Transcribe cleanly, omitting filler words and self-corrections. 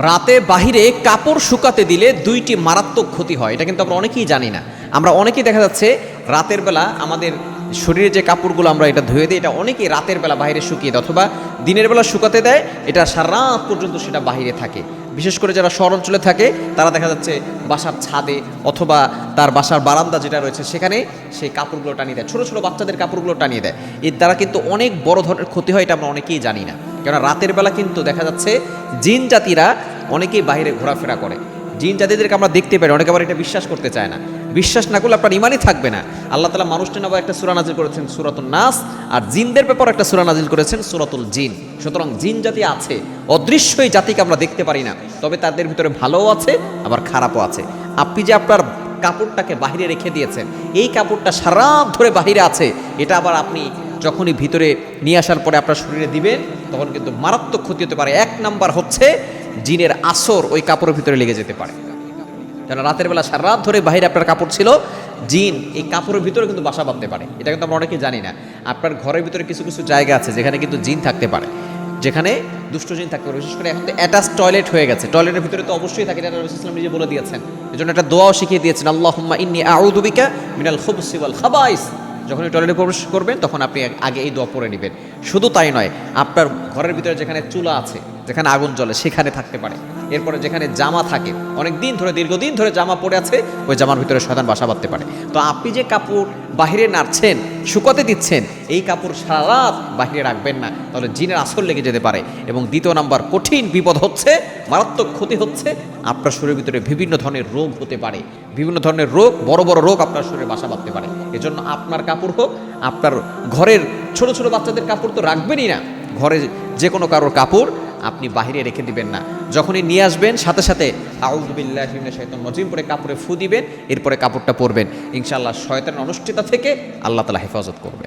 রাতে বাহিরে কাপড় শুকাতে দিলে দুইটি মারাত্মক ক্ষতি হয়, এটা কিন্তু আমরা অনেকেই জানি না। আমরা অনেকেই দেখা যাচ্ছে রাতের বেলা আমাদের শরীরে যে কাপড়গুলো আমরা এটা ধুয়ে দিই, এটা অনেকেই রাতের বেলা বাইরে শুকিয়ে দেয় অথবা দিনের বেলা শুকাতে দেয়, এটা সারা রাত পর্যন্ত সেটা বাইরে থাকে। বিশেষ করে যারা শহর অঞ্চলে থাকে তারা দেখা যাচ্ছে বাসার ছাদে অথবা তার বাসার বারান্দা যেটা রয়েছে সেখানে সেই কাপড়গুলো টানিয়ে দেয়, ছোটো ছোটো বাচ্চাদের কাপড়গুলো টানিয়ে দেয়। এর দ্বারা কিন্তু অনেক বড় ধরনের ক্ষতি হয়, এটা আমরা অনেকেই জানি না। কেননা রাতের বেলা কিন্তু দেখা যাচ্ছে জিন জাতিরা অনেকেই বাইরে ঘোরাফেরা করে। জিন জাতিদেরকে আমরা দেখতে পাই, অনেকে আবার এটা বিশ্বাস করতে চায় না। বিশ্বাস না করলে আপনার ইমানই থাকবে না। আল্লাহ তাআলা মানুষটির নামে একটা সূরা নাজিল করেছেন সূরাতুন নাস, আর জিনদের ব্যাপারে একটা সূরা নাজিল করেছেন সূরাতুল জিন। সুতরাং জিন জাতি আছে, অদৃশ্য এই জাতিকে আমরা দেখতে পারি না, তবে তাদের ভিতরে ভালোও আছে আবার খারাপও আছে। আপনি যে আপনার কাপড়টাকে বাহিরে রেখে দিয়েছেন, এই কাপড়টা সারা রাত ধরে বাহিরে আছে, এটা আবার আপনি যখনই ভিতরে নিয়ে আসার পরে আপনার শরীরে দিবেন তখন কিন্তু মারাত্মক ক্ষতি হতে পারে। এক নাম্বার হচ্ছে জিনের আসর ওই কাপড়ের ভিতরে লেগে যেতে পারে। কেন রাতের বেলা সারা রাত ধরে বাইরে আপনার কাপড় ছিল, জিন এই কাপড়ের ভিতরে কিন্তু বাসা বাঁধতে পারে, এটা কিন্তু আমরা অনেকেই জানি না। আপনার ঘরের ভিতরে কিছু কিছু জায়গা আছে যেখানে কিন্তু জিন থাকতে পারে, যেখানে দুষ্ট জিন থাকতে পারে। বিশেষ করে এখন তো অ্যাটাচ টয়লেট হয়ে গেছে, টয়লেটের ভিতরে তো অবশ্যই থাকে, এটা রাসূলুল্লাহ সাল্লাল্লাহু আলাইহি ওয়াসাল্লাম নিজে বলে দিয়েছেন। এজন্য একটা দোয়াও শিখিয়ে দিয়েছেন, আল্লাহুম্মা ইন্নী আউযু বিকা মিনাল খুবসি ওয়াল খাবাইস। যখন টয়লেটে প্রবেশ করবেন তখন আপনি আগে এই দোয়া পড়ে নেবেন। শুধু তাই নয়, আপনার ঘরের ভিতরে যেখানে চুলা আছে, যেখানে আগুন জ্বলে সেখানে থাকতে পারে। এরপরে যেখানে জামা থাকে, অনেক দিন ধরে দীর্ঘদিন ধরে জামা পড়ে আছে, ওই জামার ভিতরে শয়তান বাসা বাঁধতে পারে। তো আপনি যে কাপড় বাহিরে নাড়ছেন, শুকাতে দিচ্ছেন, এই কাপড় সারা রাত বাহিরে রাখবেন না, তাহলে জিনের আসর লেগে যেতে পারে। এবং দ্বিতীয় নাম্বার কঠিন বিপদ হচ্ছে, মারাত্মক ক্ষতি হচ্ছে, আপনার শরীরের ভিতরে বিভিন্ন ধরনের রোগ হতে পারে। বিভিন্ন ধরনের রোগ, বড় বড় রোগ আপনার শরীরে বাসা বাঁধতে পারে। এজন্য আপনার কাপড় হোক, আপনার ঘরের ছোট ছোট বাচ্চাদের কাপড় তো রাখবেনই না, ঘরে যে কোনো কারোর কাপড় আপনি বাহিরে রেখে দিবেন না। যখনই নিয়ে আসবেন সাথে সাথে আউযু বিল্লাহি মিনাশ শাইতানির রাজিম পরে কাপড়ে ফু দিবেন, এরপরে কাপড়টা পরবেন। ইনশাআল্লাহ শয়তানের অনুষ্ঠিত থেকে আল্লাহ তাআলা হেফাজত করবেন।